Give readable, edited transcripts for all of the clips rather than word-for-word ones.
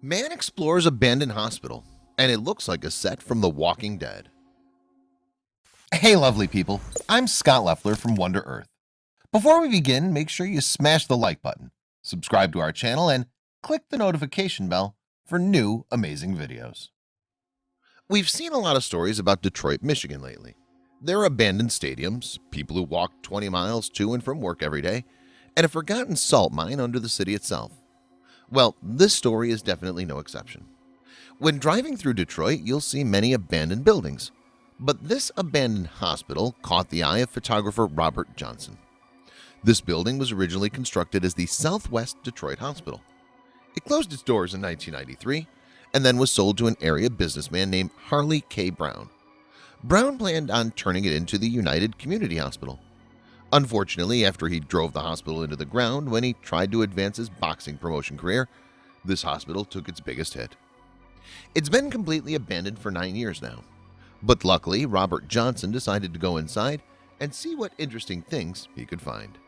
Man explores abandoned hospital, and it looks like a set from The Walking Dead. Hey lovely people, I'm Scott Leffler from Wonder Earth. Before we begin, make sure you smash the like button, subscribe to our channel, and click the notification bell for new amazing videos. We've seen a lot of stories about Detroit, Michigan lately. There are abandoned stadiums, people who walk 20 miles to and from work every day, and a forgotten salt mine under the city itself. Well, this story is definitely no exception. When driving through Detroit, you'll see many abandoned buildings, but this abandoned hospital caught the eye of photographer Robert Johnson. This building was originally constructed as the Southwest Detroit Hospital. It closed its doors in 1993 and then was sold to an area businessman named Harley K. Brown. Brown planned on turning it into the United Community Hospital. Unfortunately, after he drove the hospital into the ground when he tried to advance his boxing promotion career, this hospital took its biggest hit. It's been completely abandoned for 9 years now, but luckily Robert Johnson decided to go inside and see what interesting things he could find.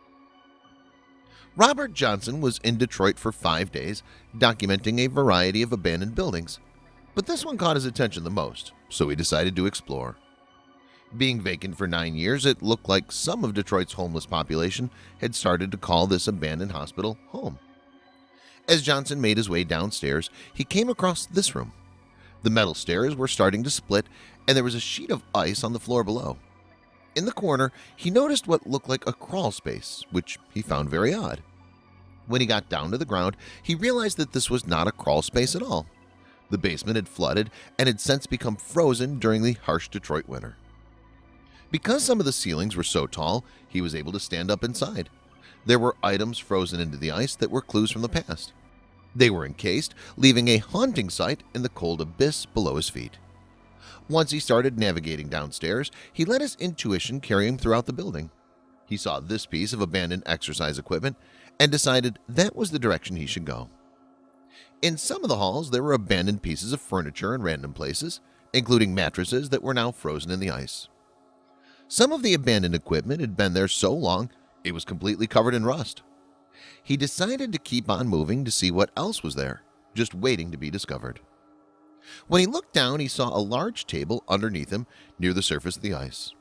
Robert Johnson was in Detroit for 5 days documenting a variety of abandoned buildings, but this one caught his attention the most, so he decided to explore. Being vacant for 9 years, it looked like some of Detroit's homeless population had started to call this abandoned hospital home. As Johnson made his way downstairs, he came across this room. The metal stairs were starting to split, and there was a sheet of ice on the floor below. In the corner, he noticed what looked like a crawl space, which he found very odd. When he got down to the ground, he realized that this was not a crawl space at all. The basement had flooded and had since become frozen during the harsh Detroit winter. Because some of the ceilings were so tall, he was able to stand up inside. There were items frozen into the ice that were clues from the past. They were encased, leaving a haunting sight in the cold abyss below his feet. Once he started navigating downstairs, he let his intuition carry him throughout the building. He saw this piece of abandoned exercise equipment and decided that was the direction he should go. In some of the halls, there were abandoned pieces of furniture in random places, including mattresses that were now frozen in the ice. Some of the abandoned equipment had been there so long it was completely covered in rust. He decided to keep on moving to see what else was there, just waiting to be discovered. When he looked down, he saw a large table underneath him near the surface of the ice.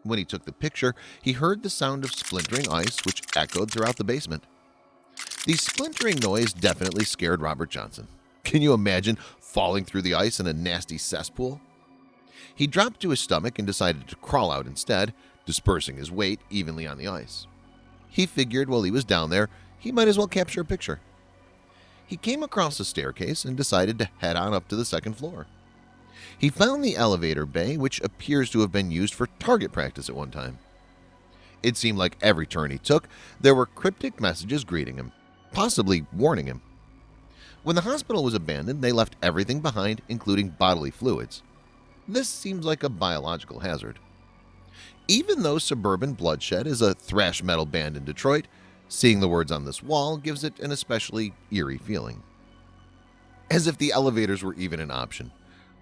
When he took the picture, he heard the sound of splintering ice which echoed throughout the basement. The splintering noise definitely scared Robert Johnson. Can you imagine falling through the ice in a nasty cesspool? He dropped to his stomach and decided to crawl out instead, dispersing his weight evenly on the ice. He figured while he was down there, he might as well capture a picture. He came across a staircase and decided to head on up to the second floor. He found the elevator bay, which appears to have been used for target practice at one time. It seemed like every turn he took, there were cryptic messages greeting him, possibly warning him. When the hospital was abandoned, they left everything behind, including bodily fluids. This seems like a biological hazard. Even though Suburban Bloodshed is a thrash metal band in Detroit, seeing the words on this wall gives it an especially eerie feeling. As if the elevators were even an option,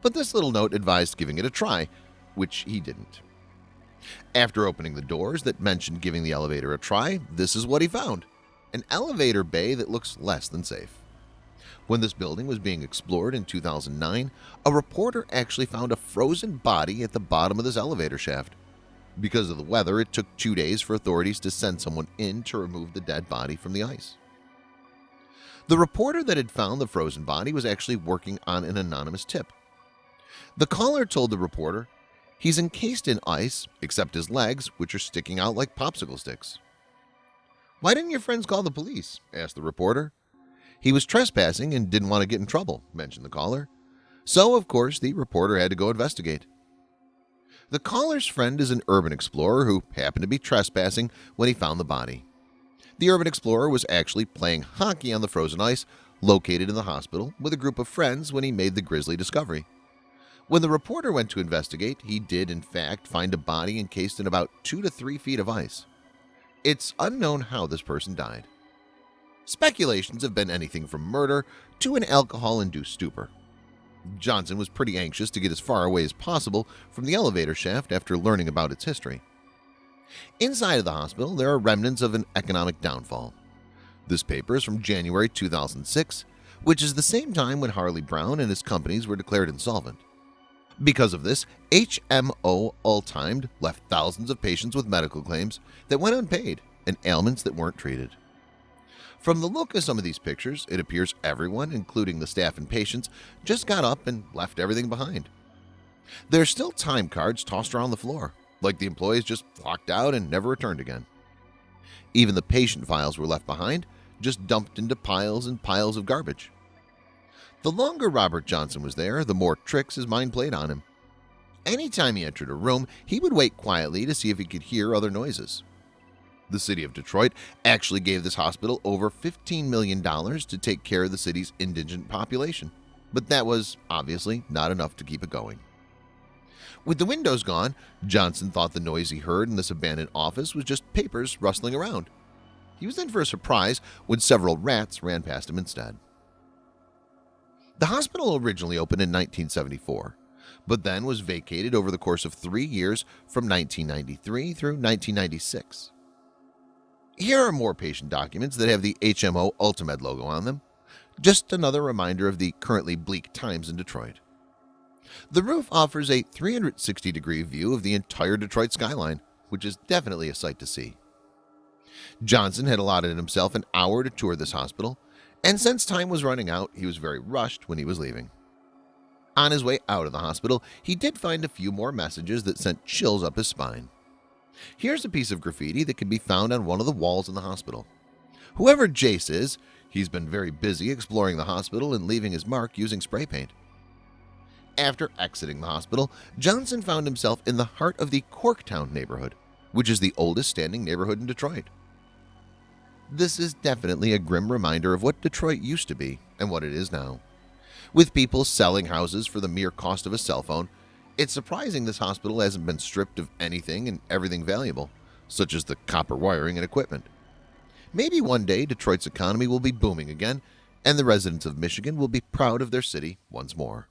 but this little note advised giving it a try, which he didn't. After opening the doors that mentioned giving the elevator a try, this is what he found: an elevator bay that looks less than safe. When this building was being explored in 2009, a reporter actually found a frozen body at the bottom of this elevator shaft. Because of the weather, it took 2 days for authorities to send someone in to remove the dead body from the ice. The reporter that had found the frozen body was actually working on an anonymous tip. The caller told the reporter, "He's encased in ice, except his legs, which are sticking out like popsicle sticks." "Why didn't your friends call the police?" asked the reporter. "He was trespassing and didn't want to get in trouble," mentioned the caller. So, of course, the reporter had to go investigate. The caller's friend is an urban explorer who happened to be trespassing when he found the body. The urban explorer was actually playing hockey on the frozen ice located in the hospital with a group of friends when he made the grisly discovery. When the reporter went to investigate, he did in fact find a body encased in about 2 to 3 feet of ice. It's unknown how this person died. Speculations have been anything from murder to an alcohol-induced stupor. Johnson was pretty anxious to get as far away as possible from the elevator shaft after learning about its history. Inside of the hospital, there are remnants of an economic downfall. This paper is from January 2006, which is the same time when Harley Brown and his companies were declared insolvent. Because of this, HMO Ultimed left thousands of patients with medical claims that went unpaid and ailments that weren't treated. From the look of some of these pictures, it appears everyone, including the staff and patients, just got up and left everything behind. There are still time cards tossed around the floor, like the employees just walked out and never returned again. Even the patient files were left behind, just dumped into piles and piles of garbage. The longer Robert Johnson was there, the more tricks his mind played on him. Anytime he entered a room, he would wait quietly to see if he could hear other noises. The city of Detroit actually gave this hospital over $15 million to take care of the city's indigent population, but that was obviously not enough to keep it going. With the windows gone, Johnson thought the noise he heard in this abandoned office was just papers rustling around. He was in for a surprise when several rats ran past him instead. The hospital originally opened in 1974, but then was vacated over the course of 3 years from 1993 through 1996. Here are more patient documents that have the HMO Ultimed logo on them. Just another reminder of the currently bleak times in Detroit. The roof offers a 360-degree view of the entire Detroit skyline, which is definitely a sight to see. Johnson had allotted himself an hour to tour this hospital, and since time was running out, he was very rushed when he was leaving. On his way out of the hospital, he did find a few more messages that sent chills up his spine. Here's a piece of graffiti that can be found on one of the walls in the hospital. Whoever Jace is, he's been very busy exploring the hospital and leaving his mark using spray paint. After exiting the hospital, Johnson found himself in the heart of the Corktown neighborhood, which is the oldest standing neighborhood in Detroit. This is definitely a grim reminder of what Detroit used to be and what it is now. With people selling houses for the mere cost of a cell phone, it's surprising this hospital hasn't been stripped of anything and everything valuable, such as the copper wiring and equipment. Maybe one day Detroit's economy will be booming again, and the residents of Michigan will be proud of their city once more.